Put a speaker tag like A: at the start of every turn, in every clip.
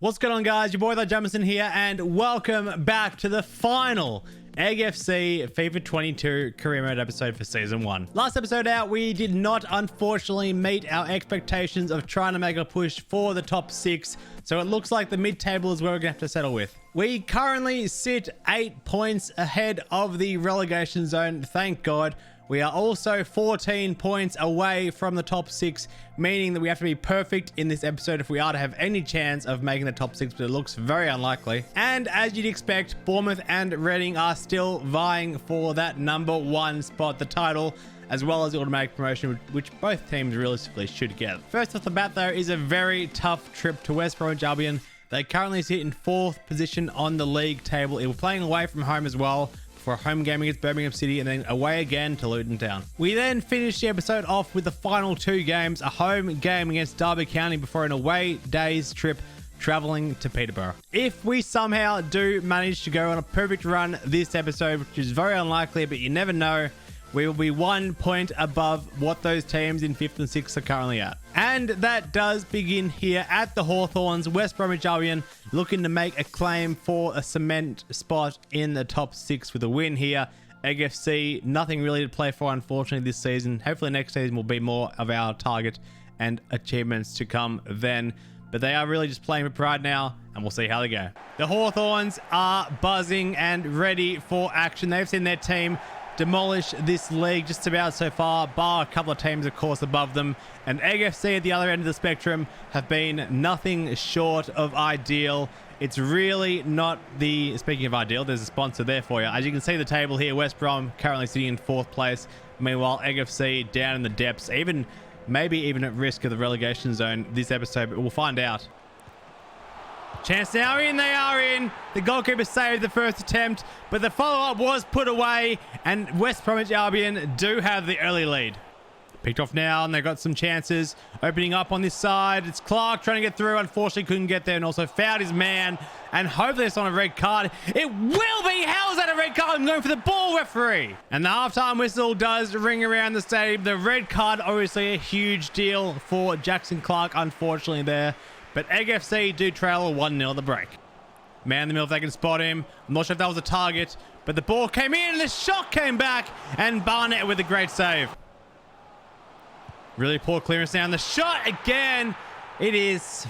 A: What's going on, guys? Your boy the Jamison here, and welcome back to the final Egg FC FIFA 22 career mode episode for season 1. Last episode out, we did not unfortunately meet our expectations of trying to make a push for the top 6, so it looks like the mid-table is where we're gonna have to settle with. We currently sit 8 points ahead of the relegation zone, thank God. We are also 14 points away from the top 6, meaning that we have to be perfect in this episode if we are to have any chance of making the top 6, but it looks very unlikely. And as you'd expect, Bournemouth and Reading are still vying for that number 1 spot, the title, as well as the automatic promotion, which both teams realistically should get. First off the bat, though, is a very tough trip to West Bromwich Albion. They currently sit in 4th position on the league table. We're playing away from home as well, for a home game against Birmingham City, and then away again to Luton Town. We then finished the episode off with the final 2 games, a home game against Derby County before an away day's trip traveling to Peterborough. If we somehow do manage to go on a perfect run this episode, which is very unlikely, but you never know, we will be 1 point above what those teams in 5th and 6th are currently at. And that does begin here at the Hawthorns. West Bromwich Albion looking to make a claim for a cement spot in the top 6 with a win here. Egg FC, nothing really to play for, unfortunately, this season. Hopefully next season will be more of our target and achievements to come then. But they are really just playing with pride now, and we'll see how they go. The Hawthorns are buzzing and ready for action. They've seen their team demolish this league just about so far, bar a couple of teams, of course, above them. And Egg FC at the other end of the spectrum have been nothing short of ideal. It's really not the... Speaking of ideal, there's a sponsor there for you. As you can see the table here, West Brom currently sitting in 4th place. Meanwhile, Egg FC down in the depths, maybe even at risk of the relegation zone this episode, but we'll find out. Chance now in, they are in. The goalkeeper saved the first attempt, but the follow-up was put away, and West Bromwich Albion do have the early lead. Picked off now, and they've got some chances. Opening up on this side, it's Clark trying to get through. Unfortunately, couldn't get there, and also fouled his man, and hopefully it's not a red card. It will be! How is that a red card? I'm going for the ball, referee. And the halftime whistle does ring around the stadium. The red card, obviously a huge deal for Jackson Clark, unfortunately there. But Egg FC do trail 1-0 at the break. Man in the middle, if they can spot him. I'm not sure if that was a target, but the ball came in and the shot came back, and Barnett with a great save. Really poor clearance now, and the shot again. It is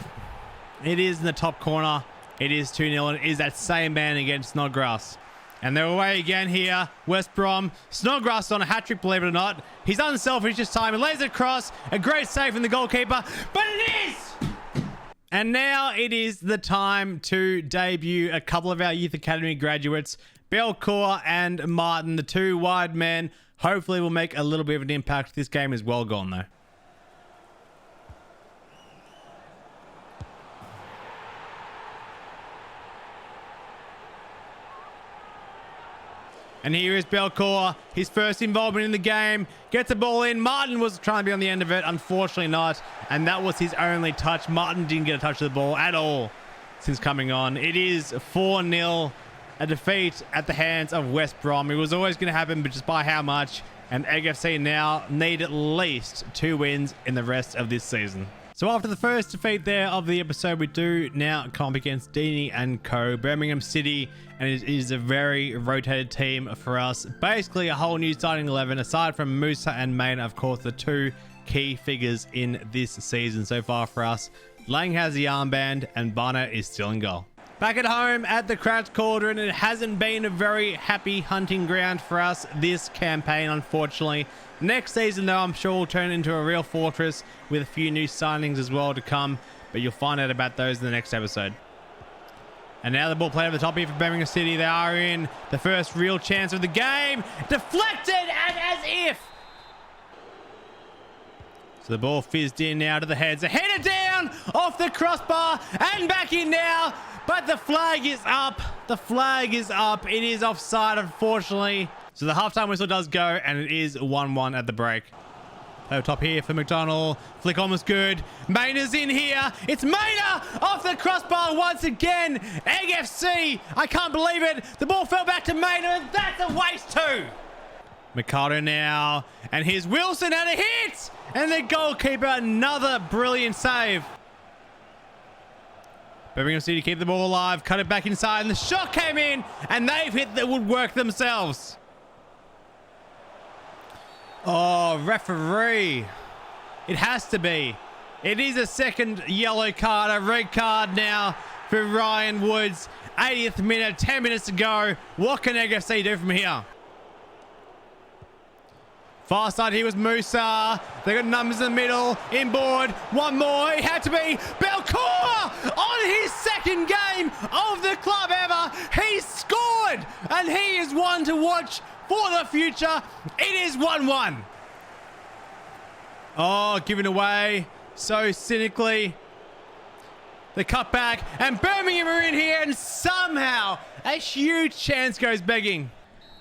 A: in the top corner. It is 2-0, and it is that same man against Snodgrass. And they're away again here. West Brom. Snodgrass on a hat-trick, believe it or not. He's unselfish this time. He lays it across. A great save from the goalkeeper, but it is... And now it is the time to debut a couple of our Youth Academy graduates, Belcourt and Martin, the 2 wide men. Hopefully will make a little bit of an impact. This game is well gone, though. And here is Belcourt, his first involvement in the game. Gets the ball in. Martin was trying to be on the end of it. Unfortunately not. And that was his only touch. Martin didn't get a touch of the ball at all since coming on. It is 4-0. A defeat at the hands of West Brom. It was always going to happen, but just by how much. And Egg FC now need at least 2 wins in the rest of this season. So after the first defeat there of the episode, we do now come up against Deeney and Co. Birmingham City, and it is a very rotated team for us. Basically a whole new starting 11, aside from Musa and Main, of course, the 2 key figures in this season so far for us. Lang has the armband, and Barnett is still in goal. Back at home at the Crouch Cauldron, it hasn't been a very happy hunting ground for us this campaign, unfortunately. Next season, though, I'm sure will turn into a real fortress with a few new signings as well to come, but you'll find out about those in the next episode. And now the ball played over the top here for Birmingham City. They are in the first real chance of the game. Deflected, and as if. So the ball fizzed in now to the heads. A header down off the crossbar and back in now. But the flag is up. The flag is up. It is offside, unfortunately. So the halftime whistle does go, and it is 1-1 at the break. Over top here for McDonald. Flick almost good. Mayner's in here. It's Mayner off the crossbar once again. Egg FC. I can't believe it. The ball fell back to Mayner, and that's a waste too. Mikado now. And here's Wilson, and a hit. And the goalkeeper, another brilliant save. Birmingham City keep the ball alive, cut it back inside, and the shot came in, and they've hit the woodwork themselves. Oh, referee. It has to be. It is a second yellow card, a red card now for Ryan Woods. 80th minute, 10 minutes to go. What can AFC do from here? Far side here was Musa. They got numbers in the middle. Inboard. One more. It had to be Belcourt on his second game of the club ever. He scored, and he is one to watch for the future. It is 1-1. Oh, given away so cynically. The cutback, and Birmingham are in here, and somehow a huge chance goes begging.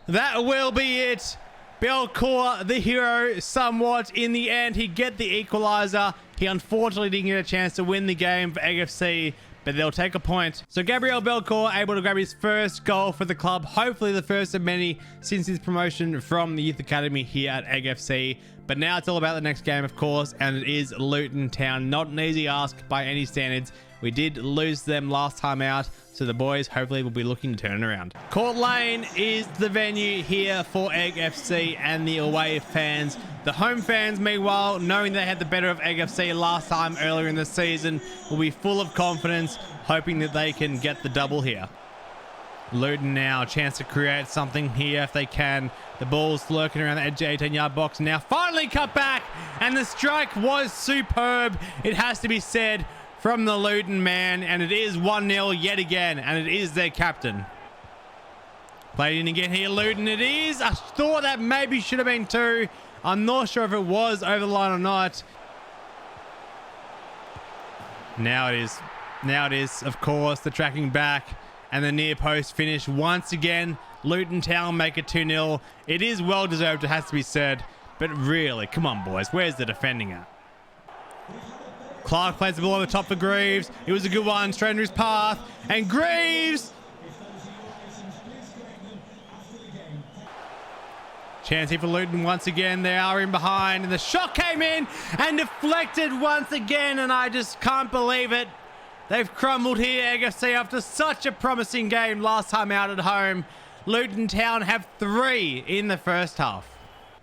A: That will be it. Belcourt, the hero, somewhat. In the end, he'd get the equaliser. He unfortunately didn't get a chance to win the game for AFC, but they'll take a point. So Gabriel Belcourt able to grab his first goal for the club. Hopefully the first of many since his promotion from the youth academy here at AFC. But now it's all about the next game, of course, and it is Luton Town. Not an easy ask by any standards. We did lose them last time out, so the boys hopefully will be looking to turn it around. Court Lane is the venue here for Egg FC and the away fans. The home fans, meanwhile, knowing they had the better of Egg FC last time earlier in the season, will be full of confidence, hoping that they can get the double here. Luton now, a chance to create something here if they can. The ball's lurking around the edge of the 18-yard box now. Finally cut back, and the strike was superb. It has to be said, from the Luton man, and it is 1-0 yet again, and it is their captain. Played in again here, Luton. It is. I thought that maybe should have been 2. I'm not sure if it was over the line or not. Now it is. Now it is, of course, the tracking back and the near post finish once again. Luton Town make it 2-0. It is well deserved, it has to be said, but really, come on, boys. Where's the defending at? Clark plays the ball on the top for Greaves. It was a good one, straight into his path. And Greaves! Chance here for Luton once again. They are in behind. And the shot came in and deflected once again. And I just can't believe it. They've crumbled here, AFC, after such a promising game last time out at home. Luton Town have 3 in the first half.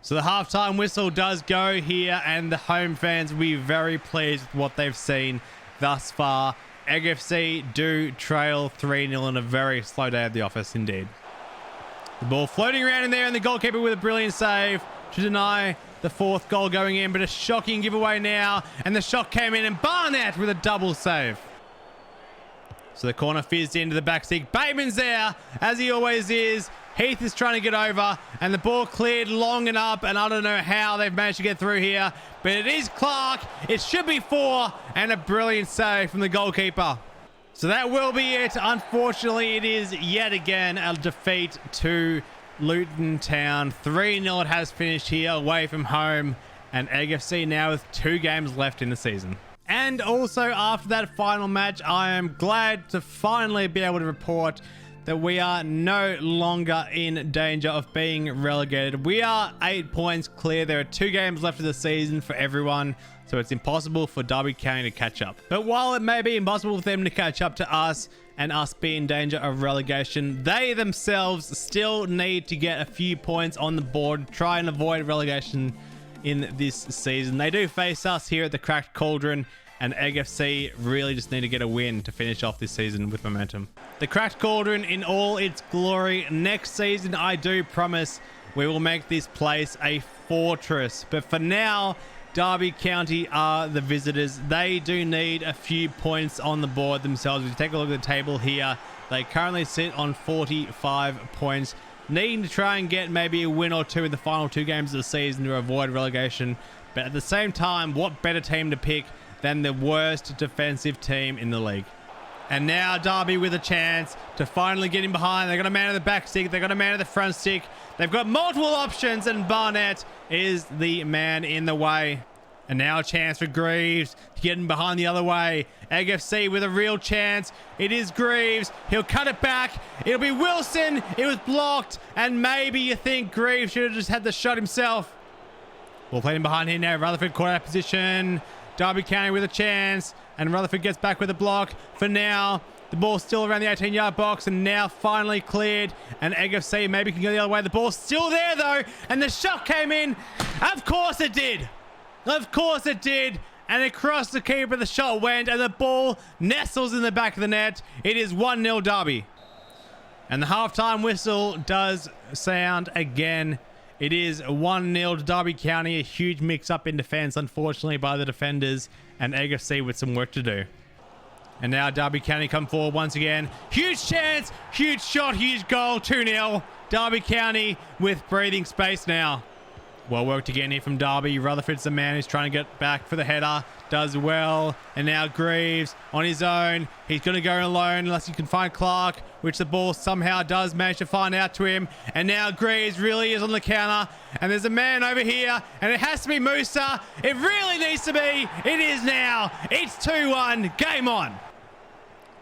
A: So the halftime whistle does go here, and the home fans will be very pleased with what they've seen thus far. AFC do trail 3-0 in a very slow day at the office indeed. The ball floating around in there, and the goalkeeper with a brilliant save to deny the 4th goal going in, but a shocking giveaway now, and the shot came in, and Barnett with a double save. So the corner fizzed into the back seat. Bateman's there, as he always is. Heath is trying to get over, and the ball cleared long and up, and I don't know how they've managed to get through here, but it is Clark. It should be 4, and a brilliant save from the goalkeeper. So that will be it. Unfortunately, it is yet again a defeat to Luton Town. 3-0 it has finished here away from home, and AFC now with 2 games left in the season. And also after that final match, I am glad to finally be able to report that we are no longer in danger of being relegated. We are 8 points clear. There are 2 games left of the season for everyone, so it's impossible for Derby County to catch up. But while it may be impossible for them to catch up to us and us be in danger of relegation, they themselves still need to get a few points on the board to try and avoid relegation in this season. They do face us here at the Cracked Cauldron, and AFC really just need to get a win to finish off this season with momentum. The Cracked Cauldron in all its glory. Next season, I do promise we will make this place a fortress. But for now, Derby County are the visitors. They do need a few points on the board themselves. If you take a look at the table here, they currently sit on 45 points. Needing to try and get maybe a win or 2 in the final 2 games of the season to avoid relegation. But at the same time, what better team to pick than the worst defensive team in the league? And now Derby with a chance to finally get in behind. They've got a man at the back stick. They've got a man at the front stick. They've got multiple options, and Barnett is the man in the way. And now a chance for Greaves to get in behind the other way. AFC with a real chance. It is Greaves. He'll cut it back. It'll be Wilson. It was blocked. And maybe you think Greaves should have just had the shot himself. Ball played in behind here now. Rutherford caught out position. Derby County with a chance, and Rutherford gets back with a block. For now, the ball's still around the 18-yard box, and now finally cleared. And Egg FC maybe can go the other way. The ball's still there, though, and the shot came in. Of course it did. Of course it did. And across the keeper, the shot went, and the ball nestles in the back of the net. It is 1-0 Derby. And the halftime whistle does sound again. It is 1-0 to Derby County. A huge mix-up in defense, unfortunately, by the defenders, and Egg FC with some work to do. And now Derby County come forward once again. Huge chance, huge shot, huge goal, 2-0. Derby County with breathing space now. Well worked again here from Derby. Rutherford's the man who's trying to get back for the header. Does well. And now Greaves on his own. He's going to go alone unless he can find Clark, which the ball somehow does manage to find out to him. And now Greaves really is on the counter. And there's a man over here. And it has to be Musa. It really needs to be. It is now. It's 2-1. Game on.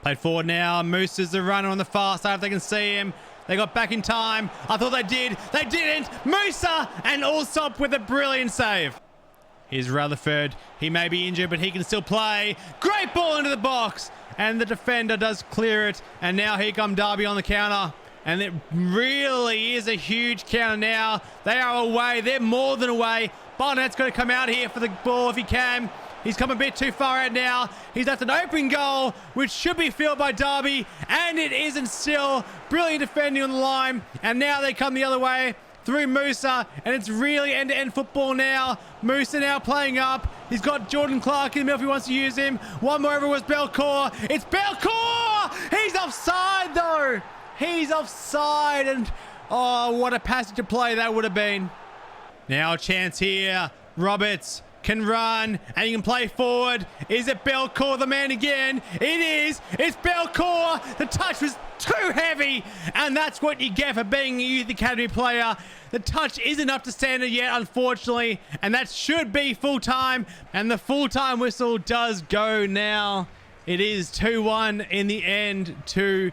A: Played forward now. Musa's the runner on the far side if they can see him. They got back in time. I thought they did. They didn't. Musa and Allsop with a brilliant save. Here's Rutherford. He may be injured, but he can still play. Great ball into the box. And the defender does clear it. And now here come Derby on the counter. And it really is a huge counter now. They are away. They're more than away. Barnett's going to come out here for the ball if he can. He's come a bit too far out now. He's left an open goal, which should be filled by Derby, and it isn't still. Brilliant defending on the line, and now they come the other way through Musa, and it's really end-to-end football now. Musa now playing up. He's got Jordan Clark in the middle if he wants to use him. One more over was Belcourt. It's Belcourt! He's offside, though. He's offside, and oh, what a passage of play that would have been. Now a chance here. Roberts can run, and he can play forward. Is it Belcourt, the man again? It is. It's Belcourt. The touch was too heavy, and that's what you get for being a youth academy player. The touch isn't up to standard yet, unfortunately, and that should be full-time, and the full-time whistle does go now. It is 2-1 in the end to...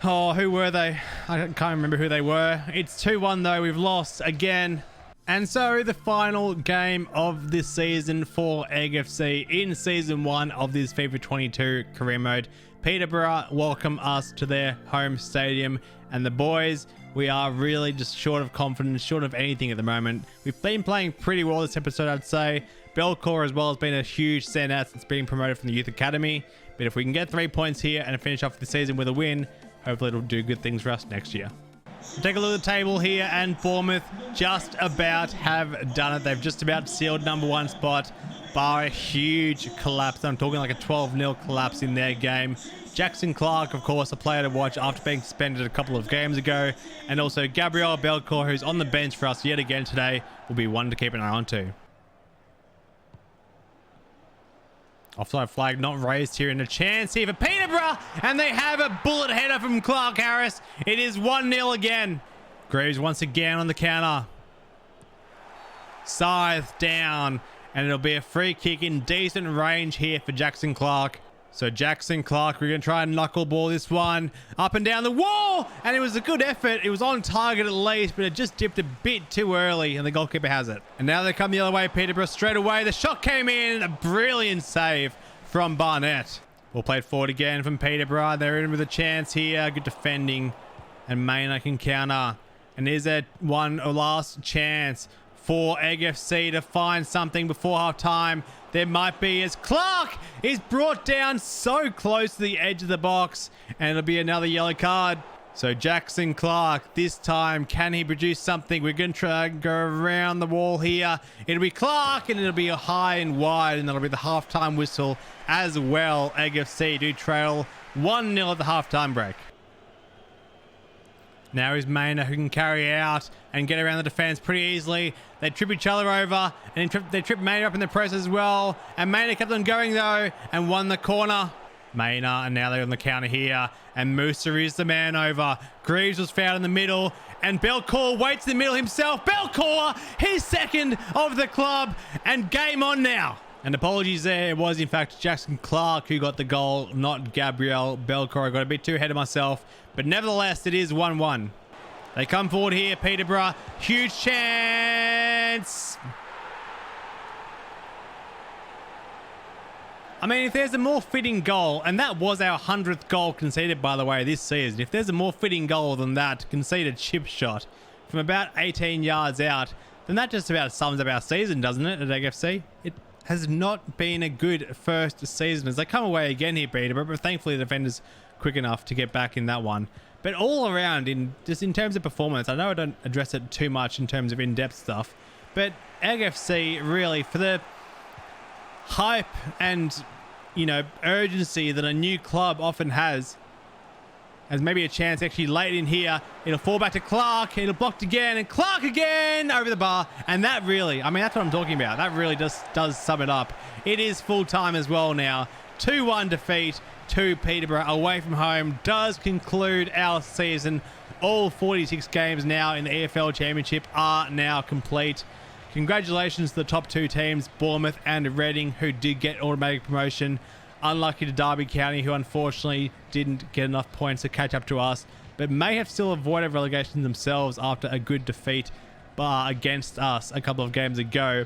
A: oh, who were they? I can't remember who they were. It's 2-1, though. We've lost again. And so the final game of this season for Egg FC in season 1 of this FIFA 22 career mode. Peterborough welcome us to their home stadium, and the boys, we are really just short of confidence, short of anything at the moment. We've been playing pretty well this episode, I'd say. Belcourt as well has been a huge standout since being promoted from the youth academy, but if we can get 3 points here and finish off the season with a win, hopefully it'll do good things for us next year. Take a look at the table here, and Bournemouth just about have done it. They've just about sealed #1 spot, bar a huge collapse. I'm talking like a 12-0 collapse in their game. Jackson Clark, of course, a player to watch after being suspended a couple of games ago. And also Gabriel Belcourt, who's on the bench for us yet again today, will be one to keep an eye on too. Offside flag not raised here, and a chance here for Peterborough, and they have a bullet header from Clark Harris. It is 1-0 again. Greaves once again on the counter. Scythe down, and it'll be a free kick in decent range here for Jackson Clark. So Jackson Clark, we're going to try and knuckleball this one up and down the wall, and it was a good effort. It was on target at least, but it just dipped a bit too early, and the goalkeeper has it. And now they come the other way, Peterborough straight away. The shot came in, a brilliant save from Barnett. We'll play it forward again from Peterborough. They're in with a chance here. Good defending, and Maynard can counter. And here's a last chance for Egg FC to find something before half time. There might be, as Clark is brought down so close to the edge of the box, and it'll be another yellow card. So Jackson Clark, this time, can he produce something? We're going to try and go around the wall here. It'll be Clark, and it'll be a high and wide, and that'll be the halftime whistle as well. Egg FC do trail 1-0 at the halftime break. Now is Maynard, who can carry out and get around the defense pretty easily. They trip each other over, and they trip Maynard up in the press as well. And Maynard kept on going, though, and won the corner. Maynard, and now they're on the counter here. And Musa is the man over. Greaves was found in the middle, and Belcourt waits in the middle himself. Belcourt, his second of the club, and game on now. And apologies there, it was in fact Jackson Clark who got the goal, not Gabriel Belcourt. I got a bit too ahead of myself, but nevertheless, it is 1-1. They come forward here, Peterborough. Huge chance. I mean, if there's a more fitting goal, and that was our 100th goal conceded, by the way, this season. If there's a more fitting goal than that conceded chip shot from about 18 yards out, then that just about sums up our season, doesn't it, at AFC? It has not been a good first season as they come away again here, Peterborough, but thankfully the defender's quick enough to get back in that one. But all around, in terms of performance, I know I don't address it too much in terms of in-depth stuff, but AFC really, for the hype and, you know, urgency that a new club often has maybe a chance actually late in here. It'll fall back to Clark. It'll blocked again, and Clark again over the bar. And that really, I mean, that's what I'm talking about. That really just does sum it up. It is full time as well now. 2-1 defeat to Peterborough away from home does conclude our season. All 46 games now in the EFL Championship are now complete. Congratulations to the top two teams, Bournemouth and Reading, who did get automatic promotion. Unlucky to Derby County, who unfortunately didn't get enough points to catch up to us, but may have still avoided relegation themselves after a good defeat against us a couple of games ago.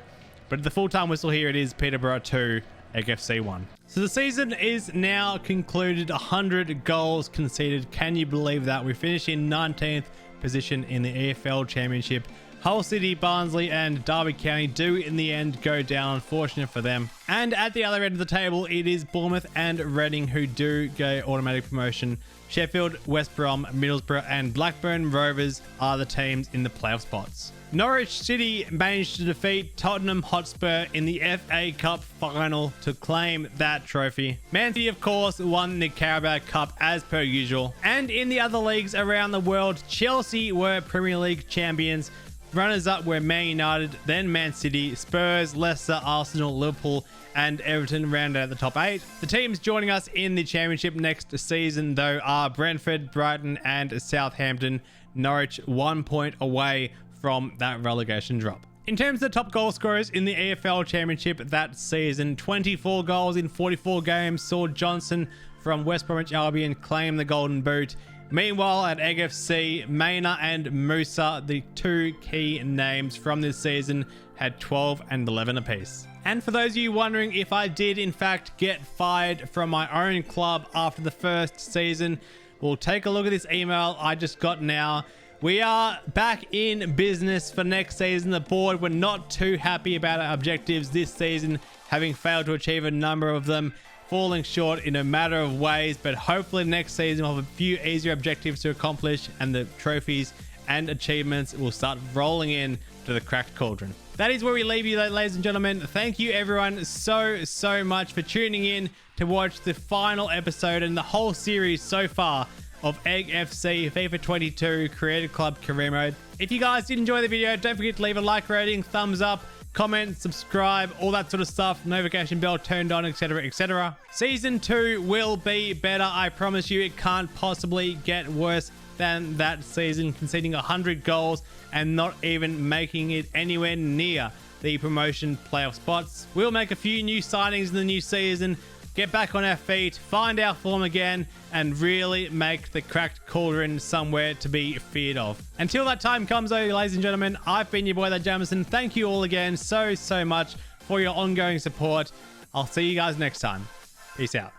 A: But at the full-time whistle here, it is Peterborough 2, AFC 1. So the season is now concluded, 100 goals conceded. Can you believe that? We finish in 19th position in the EFL Championship. Hull City, Barnsley and Derby County do in the end go down, unfortunate for them. And at the other end of the table, it is Bournemouth and Reading who do go automatic promotion. Sheffield, West Brom, Middlesbrough and Blackburn Rovers are the teams in the playoff spots. Norwich City managed to defeat Tottenham Hotspur in the FA Cup final to claim that trophy. Man City, of course, won the Carabao Cup as per usual. And in the other leagues around the world, Chelsea were Premier League champions. Runners-up were Man United, then Man City, Spurs, Leicester, Arsenal, Liverpool and Everton rounded out the top 8. The teams joining us in the championship next season, though, are Brentford, Brighton and Southampton. Norwich 1 point away from that relegation drop. In terms of the top goal scorers in the EFL Championship that season, 24 goals in 44 games saw Johnson from West Bromwich Albion claim the Golden Boot. Meanwhile, at AFC, Maina and Musa, the two key names from this season, had 12 and 11 apiece. And for those of you wondering if I did in fact get fired from my own club after the first season, we'll take a look at this email I just got now. We are back in business for next season. The board were not too happy about our objectives this season, having failed to achieve a number of them, falling short in a matter of ways, but hopefully next season we'll have a few easier objectives to accomplish and the trophies and achievements will start rolling in to the cracked cauldron. That is where we leave you, ladies and gentlemen. Thank you everyone so much for tuning in to watch the final episode and the whole series so far of Egg FC FIFA 22 Creative Club Career Mode. If you guys did enjoy the video, don't forget to leave a like rating, thumbs up, comment, subscribe, all that sort of stuff, notification bell turned on, etc, etc. Season 2 will be better, I promise you. It can't possibly get worse than that season, conceding 100 goals and not even making it anywhere near the promotion playoff spots. We'll make a few new signings in the new season, get back on our feet, find our form again, and really make the cracked cauldron somewhere to be feared of. Until that time comes, though, ladies and gentlemen, I've been your boy, that Jamison. Thank you all again so much for your ongoing support. I'll see you guys next time. Peace out.